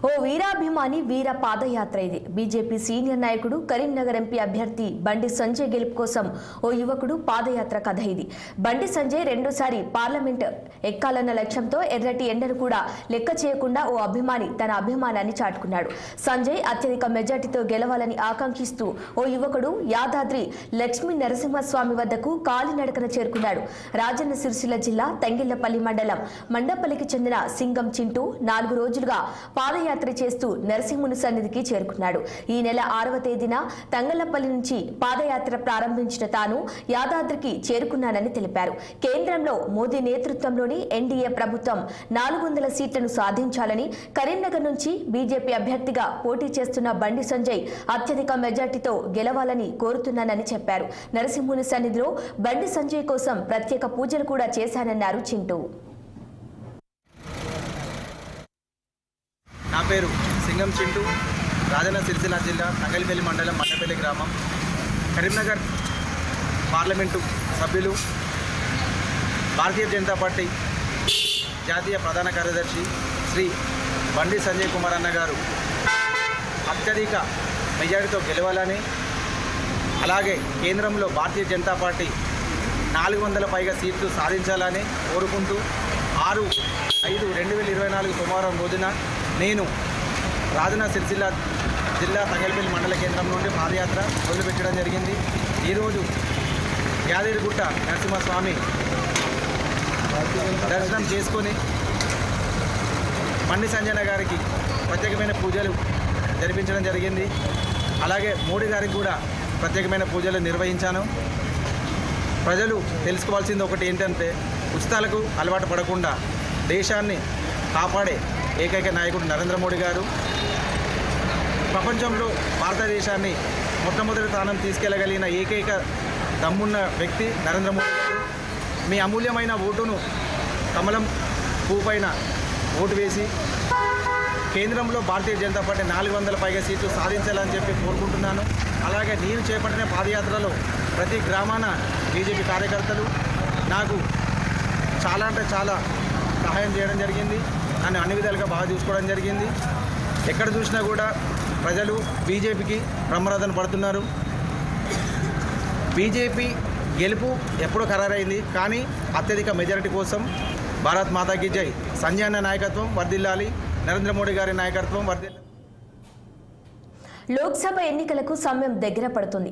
ఓ వీరాభిమాని వీర పాదయాత్ర ఇది. BJP senior నాయకుడు Karimnagar MP అభ్యర్థి బండి సంజయ్ గెలుపు కోసం ఓ యువకుడు పాదయాత్ర కథ ఇది. బండి సంజయ్ రెండోసారి పార్లమెంట్ ఎక్కాలన్న లక్ష్యంతో ఎర్రటి ఎండను కూడా లెక్క చేయకుండా ఓ అభిమాని తన అభిమానాన్ని చాటుకున్నాడు. సంజయ్ అత్యధిక మెజార్టీతో గెలవాలని ఆకాంక్షిస్తూ ఓ యువకుడు యాదాద్రి లక్ష్మీ నరసింహస్వామి వద్దకు కాలినడకన చేరుకున్నాడు. రాజన్న సిరిసిల్ల జిల్లా తంగిళ్లపల్లి మండలం మండపల్లికి చెందిన సింగం చింటూ 4 రోజులుగా పాదయాత్ర చేస్తూ నరసింహుని సన్నిధికి చేరుకున్నాడు. ఈ నెల 6వ తేదీన తంగళ్లపల్లి నుంచి పాదయాత్ర ప్రారంభించిన తాను యాదాద్రికి చేరుకున్నానని తెలిపారు. కేంద్రంలో మోదీ నేతృత్వంలోని ఎన్డీఏ ప్రభుత్వం 400 సీట్లను సాధించాలని, కరీంనగర్ నుంచి బీజేపీ అభ్యర్థిగా పోటీ చేస్తున్న బండి సంజయ్ అత్యధిక మెజార్టీతో గెలవాలని కోరుతున్నానని చెప్పారు. నరసింహుని సన్నిధిలో బండి సంజయ్ కోసం ప్రత్యేక పూజలు కూడా చేశానన్నారు చింటూ. నా పేరు సింగం చింటూ, రాజన్న సిరిసిల్ల జిల్లా తంగలిపల్లి మండలం మండపల్లి గ్రామం. కరీంనగర్ పార్లమెంటు సభ్యులు, భారతీయ జనతా పార్టీ జాతీయ ప్రధాన కార్యదర్శి శ్రీ బండి సంజయ్ కుమార్ అన్న గారు అత్యధిక మెజారిటీతో గెలవాలని, అలాగే కేంద్రంలో భారతీయ జనతా పార్టీ 400 పైగా సీట్లు సాధించాలని కోరుకుంటూ 6/5/2024 సోమవారం రోజున నేను రాజన్న సిరిసిల్ల జిల్లా తంగలిపల్లి మండల కేంద్రం నుండి పాదయాత్ర మొదలుపెట్టడం జరిగింది. ఈరోజు యాదగిరిగుట్ట నరసింహస్వామి దర్శనం చేసుకొని బండి సంజయ్ గారికి ప్రత్యేకమైన పూజలు జరిపించడం జరిగింది. అలాగే మోడీ గారికి కూడా ప్రత్యేకమైన పూజలు నిర్వహించాను. ప్రజలు తెలుసుకోవాల్సింది ఒకటి ఏంటంటే, ఉచితాలకు అలవాటు పడకుండా దేశాన్ని కాపాడే ఏకైక నాయకుడు నరేంద్ర మోడీ గారు. ప్రపంచంలో భారతదేశాన్ని మొట్టమొదటి స్థానం తీసుకెళ్లగలిగిన ఏకైక దమ్మున్న వ్యక్తి నరేంద్ర మోడీ గారు. మీ అమూల్యమైన ఓటును కమలం పువ్వు పైన ఓటు వేసి కేంద్రంలో భారతీయ జనతా పార్టీ 400 పైగా సీట్లు సాధించాలని చెప్పి కోరుకుంటున్నాను. అలాగే నేను చేపట్టిన పాదయాత్రలో ప్రతి గ్రామాన బీజేపీ కార్యకర్తలు నాకు చాలా అంటే చాలా సహాయం చేయడం జరిగింది. నన్ను అన్ని విధాలుగా బాగా చూసుకోవడం జరిగింది. ఎక్కడ చూసినా కూడా ప్రజలు బీజేపీకి బ్రహ్మరథన పడుతున్నారు. బీజేపీ గెలుపు ఎప్పుడో ఖరారైంది, కానీ అత్యధిక మెజారిటీ కోసం భారత్ మాతాకి జై. సంజయ్ అన్న నాయకత్వం వర్ధిల్లాలి, నరేంద్ర మోడీ గారి నాయకత్వం వర్ధిల్లాలి. లోక్సభ ఎన్నికలకు సమయం దగ్గర పడుతుంది.